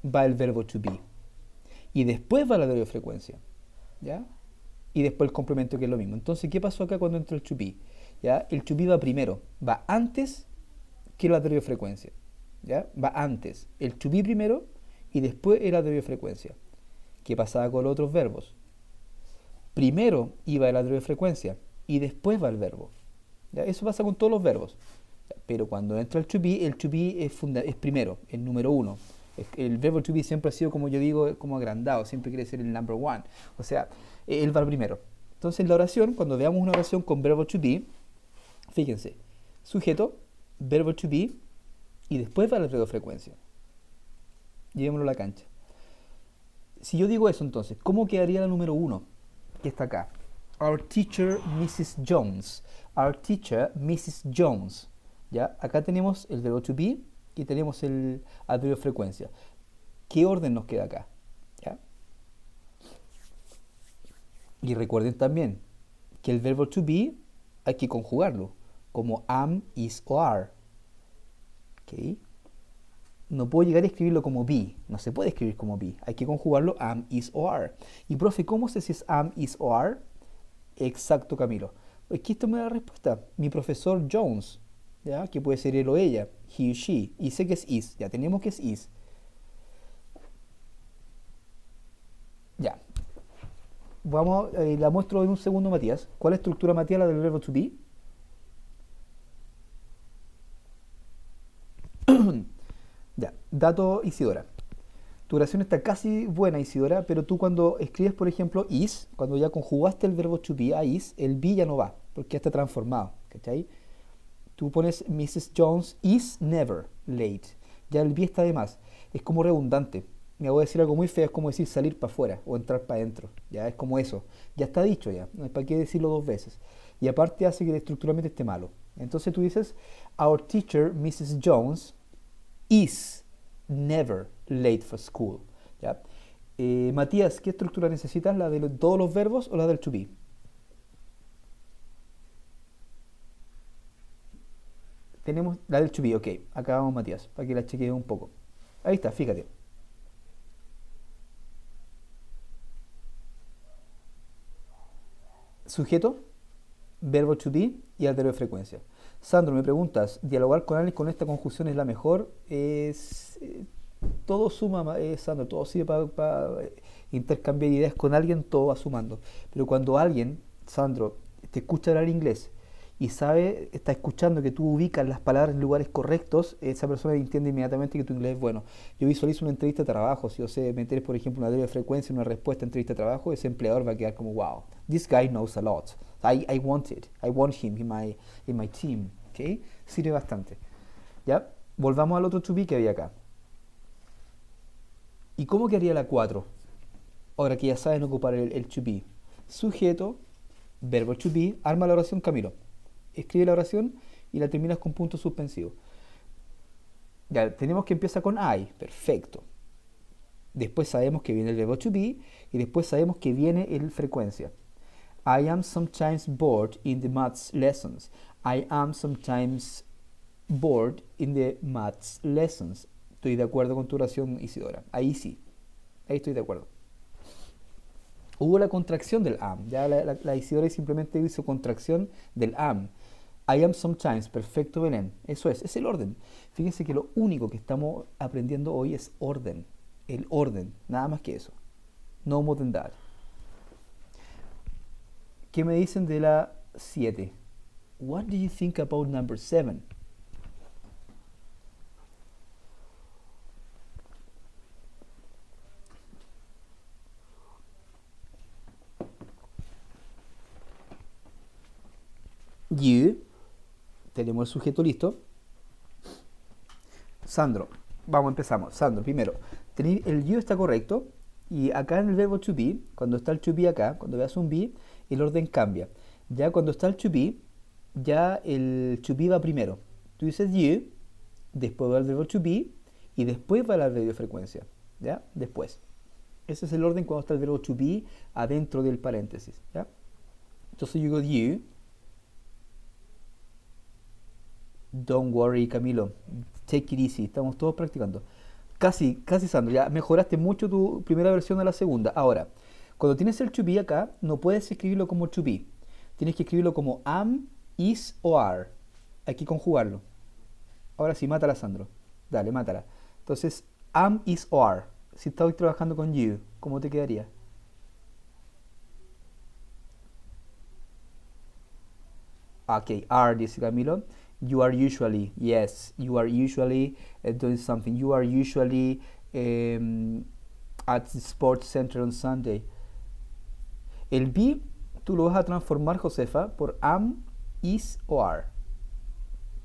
Va el verbo to be. Y después va el adverbio de frecuencia. ¿Ya? Y después el complemento, que es lo mismo. Entonces, ¿qué pasó acá cuando entró el to be? ¿Ya? El to be va primero. Va antes que el adverbio de frecuencia. ¿Ya? Va antes. El to be primero y después el adverbio de frecuencia. ¿Qué pasaba con los otros verbos? Primero iba el adverbio de frecuencia y después va el verbo. ¿Ya? Eso pasa con todos los verbos. Pero cuando entra el to be es primero, el número uno. El verbo to be siempre ha sido, como yo digo, como agrandado, siempre quiere ser el number one. O sea, él va primero. Entonces, en la oración, cuando veamos una oración con verbo to be, fíjense: sujeto, verbo to be y después va el verbo de frecuencia. Llevémoslo a la cancha. Si yo digo eso entonces, ¿cómo quedaría la número 1? Que está acá. Our teacher, Mrs. Jones. Our teacher, Mrs. Jones. ¿Ya? Acá tenemos el verbo to be y tenemos el adverbio de frecuencia. ¿Qué orden nos queda acá? ¿Ya? Y recuerden también que el verbo to be hay que conjugarlo como am, is o are. ¿Ok? No puedo llegar a escribirlo como be. No se puede escribir como be. Hay que conjugarlo am, is o are. Y profe, ¿cómo sé si es am, is o are? Exacto, Camilo. Aquí está la respuesta. Mi profesor Jones, ¿ya? Que puede ser él o ella, he o she. Y sé que es is. Ya tenemos que es is. Ya. Vamos, la muestro en un segundo, Matías. ¿Cuál es la estructura, Matías, la del verbo to be? Ya, dato Isidora. Tu oración está casi buena, Isidora, pero tú cuando escribes, por ejemplo, is, cuando ya conjugaste el verbo to be a is, el be ya no va, porque ya está transformado, ¿cachai? Tú pones Mrs. Jones is never late. Ya el be está de más. Es como redundante. Me voy a decir algo muy feo, es como decir salir para afuera o entrar para adentro. Ya es como eso. Ya está dicho ya. No hay para qué decirlo dos veces. Y aparte hace que estructuralmente esté malo. Entonces tú dices, our teacher, Mrs. Jones, is never late for school. ¿Ya? Matías, ¿qué estructura necesitas? ¿La de todos los verbos o la del to be? Tenemos la del to be, ok. Acá vamos, Matías, para que la chequee un poco. Ahí está, fíjate. Sujeto, verbo to be y adverbio de frecuencia. Sandro, me preguntas, ¿dialogar con alguien con esta conjunción es la mejor? Todo suma, Sandro, todo sirve para intercambiar ideas con alguien, todo va sumando. Pero cuando alguien, Sandro, te escucha hablar inglés y sabe, está escuchando que tú ubicas las palabras en lugares correctos, esa persona entiende inmediatamente que tu inglés es bueno. Yo visualizo una entrevista de trabajo, si yo sé meter, por ejemplo, una adverbio de frecuencia en una respuesta a entrevista de trabajo, ese empleador va a quedar como, wow, this guy knows a lot. I want it. I want him in my team. ¿Okay? Sirve bastante. ¿Ya? Volvamos al otro to be que había acá. ¿Y cómo quedaría la 4? Ahora que ya saben ocupar el to be. Sujeto, verbo to be, arma la oración, Camilo. Escribe la oración y la terminas con punto suspensivo. Ya, tenemos que empieza con I. Perfecto. Después sabemos que viene el verbo to be y después sabemos que viene el frecuencia. I am sometimes bored in the maths lessons. I am sometimes bored in the maths lessons. Estoy de acuerdo con tu oración, Isidora. Ahí sí. Ahí estoy de acuerdo. Hubo la contracción del am. Ya la Isidora simplemente hizo contracción del am. I am sometimes. Perfecto, Belén. Eso es el orden. Fíjense que lo único que estamos aprendiendo hoy es orden. El orden. Nada más que eso. No more than that. ¿Qué me dicen de la 7? What do you think about number 7? You. Tenemos el sujeto listo. Sandro. Empezamos. Sandro, primero. El you está correcto. Y acá en el verbo to be, cuando está el to be acá, cuando veas un be, el orden cambia. Ya cuando está el to be, ya el to be va primero. Tú dices you, después va el verbo to be y después va el adverbio de frecuencia. ¿Ya? Después. Ese es el orden cuando está el verbo to be adentro del paréntesis. ¿Ya? Entonces yo digo you. Don't worry, Camilo. Take it easy. Estamos todos practicando. Casi, Sandro. Ya mejoraste mucho tu primera versión a la segunda. Ahora, cuando tienes el to be acá, no puedes escribirlo como to be. Tienes que escribirlo como am, is o are. Hay que conjugarlo. Ahora sí, mátala, Sandro. Dale, mátala. Entonces, am, is o are. Si estoy trabajando con you, ¿cómo te quedaría? Ok, are, dice Camilo. You are usually, yes, you are usually doing something. You are usually at the sports center on Sunday. El be, tú lo vas a transformar, Josefa, por am, is o are.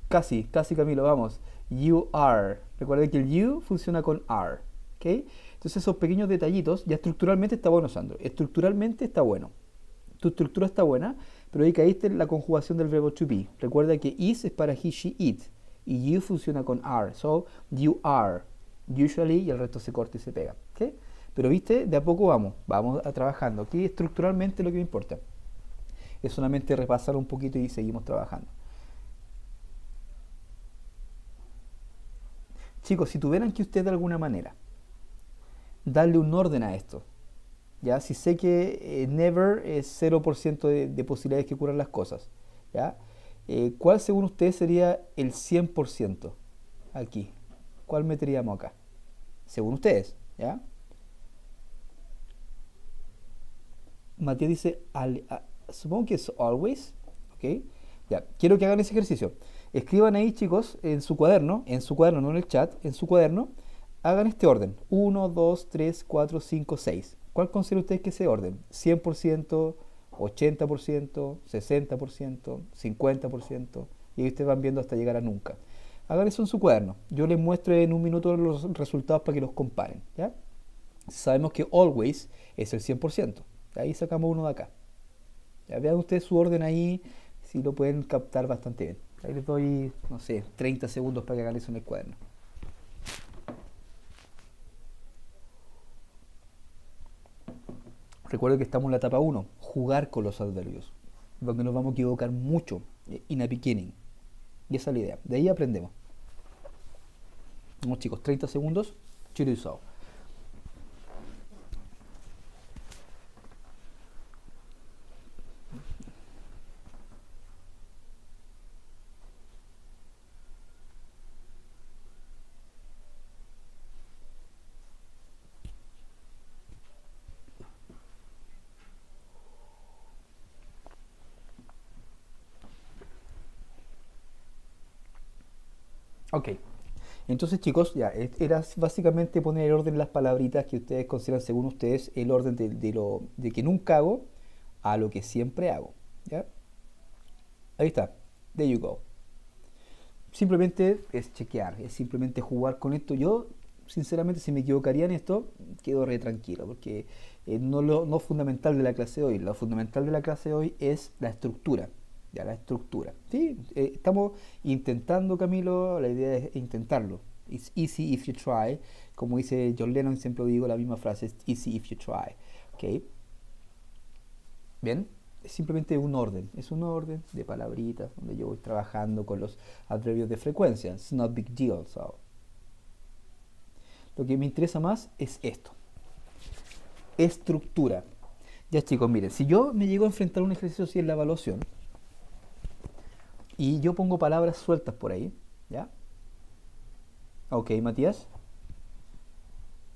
Casi, Camilo, vamos. You are. Recuerden que el you funciona con are. ¿Okay? Entonces Entonces esos pequeños detallitos, ya estructuralmente está bueno, Sandro. Estructuralmente está bueno. Tu estructura está buena, pero ahí caíste en la conjugación del verbo to be. Recuerda que is es para he, she, it. Y you funciona con are. So, you are. Usually, y el resto se corta y se pega. ¿Okay? Pero viste, de a poco vamos a trabajando. Aquí estructuralmente lo que me importa es solamente repasar un poquito y seguimos trabajando. Chicos, si tuvieran que usted de alguna manera darle un orden a esto, ¿ya? Si sé que never es 0% de posibilidades que ocurran las cosas, ¿ya? ¿Cuál según usted sería el 100% aquí? ¿Cuál meteríamos acá? Según ustedes, ¿ya? Matías dice, supongo que es always, ¿ok? Ya, quiero que hagan ese ejercicio. Escriban ahí, chicos, en su cuaderno, no en el chat, en su cuaderno, hagan este orden. 1, 2, 3, 4, 5, 6. ¿Cuál considera ustedes que es ese orden? ¿100%, 80%, 60%, 50%? Y ahí ustedes van viendo hasta llegar a nunca. Hagan eso en su cuaderno. Yo les muestro en un minuto los resultados para que los comparen, ¿ya? Sabemos que always es el 100%. Ahí sacamos uno de acá. Ya vean ustedes su orden ahí, si lo pueden captar bastante bien. Ahí les doy, no sé, 30 segundos para que hagan eso en el cuaderno. Recuerden que estamos en la etapa 1, jugar con los adverbios, donde nos vamos a equivocar mucho, in a beginning. Y esa es la idea. De ahí aprendemos. Vamos, chicos, 30 segundos. To do so. Ok, entonces chicos, ya, era básicamente poner el orden de las palabritas que ustedes consideran, según ustedes, el orden de que nunca hago a lo que siempre hago, ¿ya? Ahí está, there you go. Simplemente es chequear, es simplemente jugar con esto. Yo, sinceramente, si me equivocaría en esto, quedo re tranquilo, porque no es fundamental de la clase de hoy. Lo fundamental de la clase de hoy es la estructura. Ya, la estructura. Sí, estamos intentando, Camilo, la idea es intentarlo. It's easy if you try. Como dice John Lennon, siempre digo la misma frase, it's easy if you try. ¿Ok? Bien, es simplemente un orden. Es un orden de palabritas donde yo voy trabajando con los adverbios de frecuencia. It's not big deal. So. Lo que me interesa más es esto. Estructura. Ya chicos, miren, si yo me llego a enfrentar a un ejercicio así en la evaluación, y yo pongo palabras sueltas por ahí, ¿ya? Ok, Matías.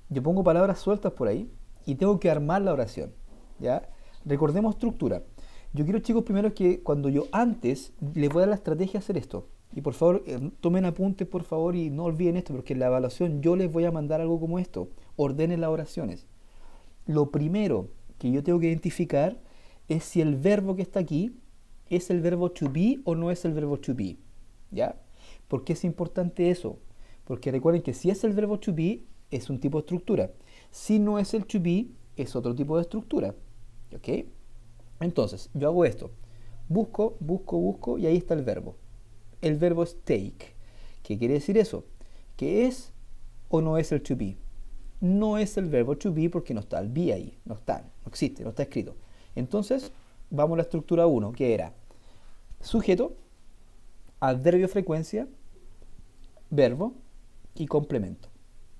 Yo pongo palabras sueltas por ahí y tengo que armar la oración, ¿ya? Recordemos estructura. Yo quiero, chicos, primero que cuando yo antes les voy a dar la estrategia de hacer esto. Y por favor, tomen apuntes, por favor, y no olviden esto, porque en la evaluación yo les voy a mandar algo como esto. Ordenen las oraciones. Lo primero que yo tengo que identificar es si el verbo que está aquí ¿es el verbo to be o no es el verbo to be? ¿Ya? ¿Por qué es importante eso? Porque recuerden que si es el verbo to be, es un tipo de estructura. Si no es el to be, es otro tipo de estructura. ¿Ok? Entonces, yo hago esto. Busco, y ahí está el verbo. El verbo es take. ¿Qué quiere decir eso? ¿Que es o no es el to be? No es el verbo to be porque no está el be ahí. No existe, no está escrito. Entonces, vamos a la estructura 1, que era sujeto, adverbio frecuencia, verbo y complemento.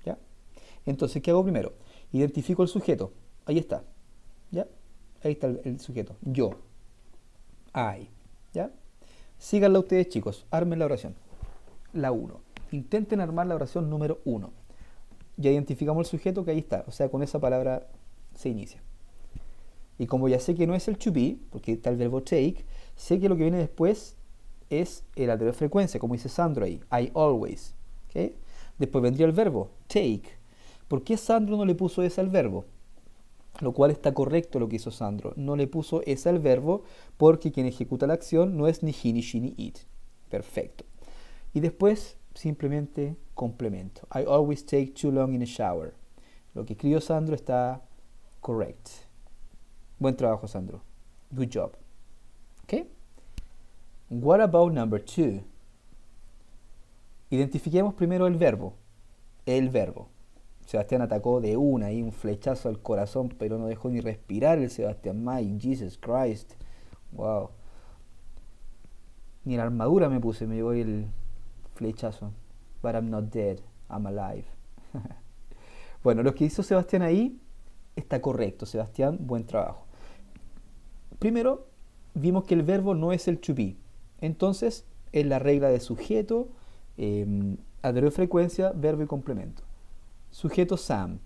¿Ya? Entonces, ¿qué hago primero? Identifico el sujeto. Ahí está. ¿Ya? Ahí está el sujeto. Yo. I. ¿Ya? Síganla ustedes, chicos. Armen la oración. La 1. Intenten armar la oración número 1. Ya identificamos el sujeto que ahí está. O sea, con esa palabra se inicia. Y como ya sé que no es el to be, porque está el verbo take, sé que lo que viene después es el adverbio de frecuencia, como dice Sandro ahí, I always. ¿Okay? Después vendría el verbo take. ¿Por qué Sandro no le puso ese al verbo? Lo cual está correcto lo que hizo Sandro. No le puso ese al verbo porque quien ejecuta la acción no es ni he, ni she, ni it. Perfecto. Y después simplemente complemento. I always take too long in a shower. Lo que escribió Sandro está correct. Buen trabajo, Sandro. Good job. Okay? What about number 2? Identifiquemos primero el verbo. El verbo. Sebastián atacó de una y un flechazo al corazón, pero no dejó ni respirar el Sebastián. My Jesus Christ. Wow. Ni la armadura me puse, me llevó el flechazo. But I'm not dead, I'm alive. Bueno, lo que hizo Sebastián ahí está correcto. Sebastián, buen trabajo. Primero, vimos que el verbo no es el to be. Entonces, es la regla de sujeto, adverbio de frecuencia, verbo y complemento. Sujeto Sam,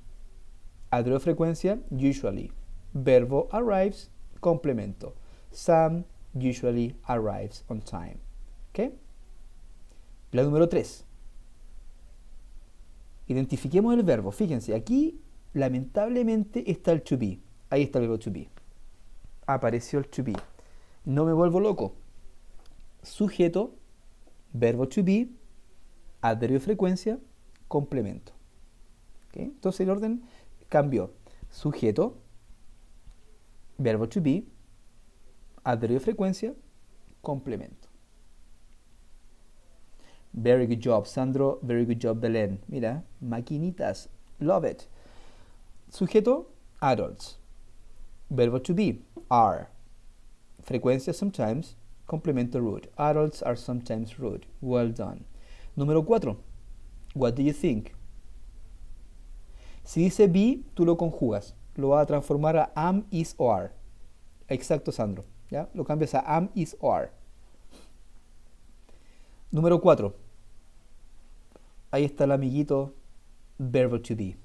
adverbio de frecuencia, usually. Verbo arrives, complemento. Sam usually arrives on time. ¿Ok? La número 3. Identifiquemos el verbo. Fíjense, aquí lamentablemente está el to be. Ahí está el verbo to be. Apareció el to be. No me vuelvo loco. Sujeto, verbo to be, adverbio de frecuencia, complemento. ¿Okay? Entonces el orden cambió. Sujeto, verbo to be, adverbio de frecuencia, complemento. Very good job, Sandro. Very good job, Belén. Mira, maquinitas. Love it. Sujeto, adults. Verbo to be, are. Frecuencia, sometimes. Complemento, rude. Adults are sometimes rude. Well done. Número 4. What do you think? Si dice be, tú lo conjugas. Lo vas a transformar a am, is o are. Exacto, Sandro. ¿Ya? Lo cambias a am, is o are. Número 4. Ahí está el amiguito verbo to be.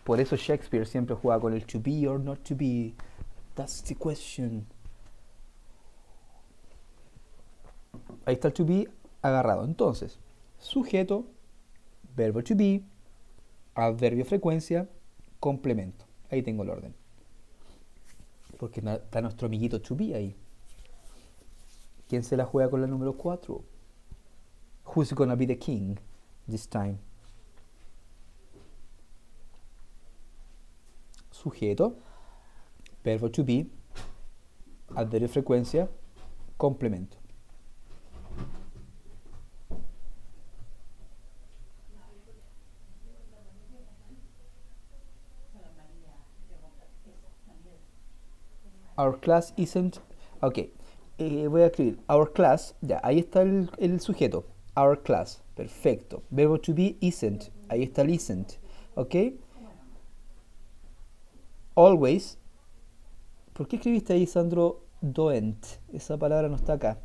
Por eso Shakespeare siempre juega con el to be or not to be. That's the question. Ahí está el to be agarrado. Entonces, sujeto, verbo to be, adverbio frecuencia, complemento. Ahí tengo el orden. Porque está nuestro amiguito to be ahí. ¿Quién se la juega con la número 4? Who's gonna be the king this time? Sujeto, verbo to be, adverbio frecuencia, complemento. Our class isn't... Ok, voy a escribir our class, ya, ahí está el sujeto. Our class, perfecto. Verbo to be isn't, ahí está el isn't. Ok. Always. ¿Por qué escribiste ahí, Sandro, don't? Esa palabra no está acá.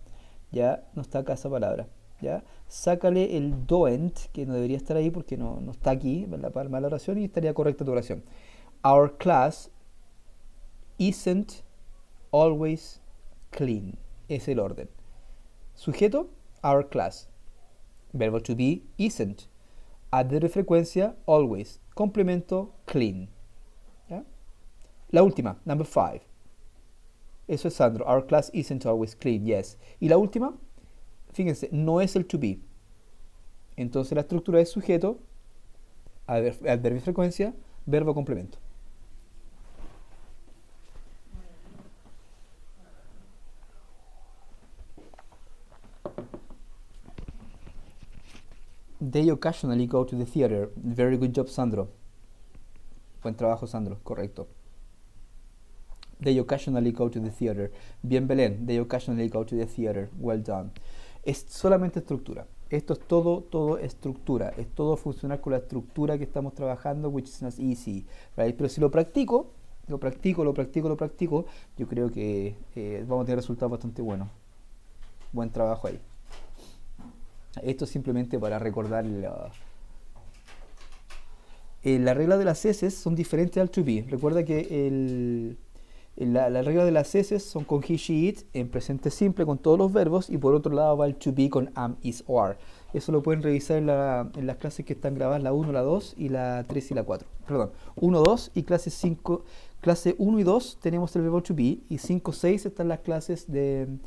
Ya, no está acá esa palabra. Ya, sácale el don't, que no debería estar ahí porque no está aquí, la palma de la oración, y estaría correcta tu oración. Our class isn't always clean. Es el orden. Sujeto, our class. Verbo to be, isn't. Adverbio de frecuencia, always. Complemento, clean. ¿Ya? La última, number 5. Eso es Sandro. Our class isn't always clean, yes. Y la última, fíjense, no es el to be. Entonces la estructura es sujeto, adverbio de frecuencia, verbo complemento. They occasionally go to the theater. Very good job, Sandro. Buen trabajo, Sandro. Correcto. They occasionally go to the theater. Bien, Belén. They occasionally go to the theater. Well done. Es solamente estructura. Esto es todo estructura. Es todo funcionar con la estructura que estamos trabajando, which is not easy, right? Pero si lo practico, yo creo que vamos a tener resultados bastante buenos. Buen trabajo ahí. Esto es simplemente para recordar la regla de las S son diferentes al to be. Recuerda que la regla de las S son con he, she, it en presente simple con todos los verbos, y por otro lado va el to be con am, is, or are. Eso lo pueden revisar en las clases que están grabadas, la 1, la 2 y la 3 y la 4. Perdón, 1, 2 y clase 5. Clase 1 y 2 tenemos el verbo to be, y 5, 6 están las clases del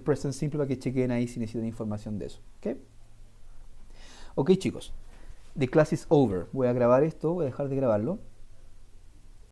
present simple para que chequen ahí si necesitan información de eso. ¿Ok? Ok, chicos. The class is over. Voy a grabar esto, voy a dejar de grabarlo.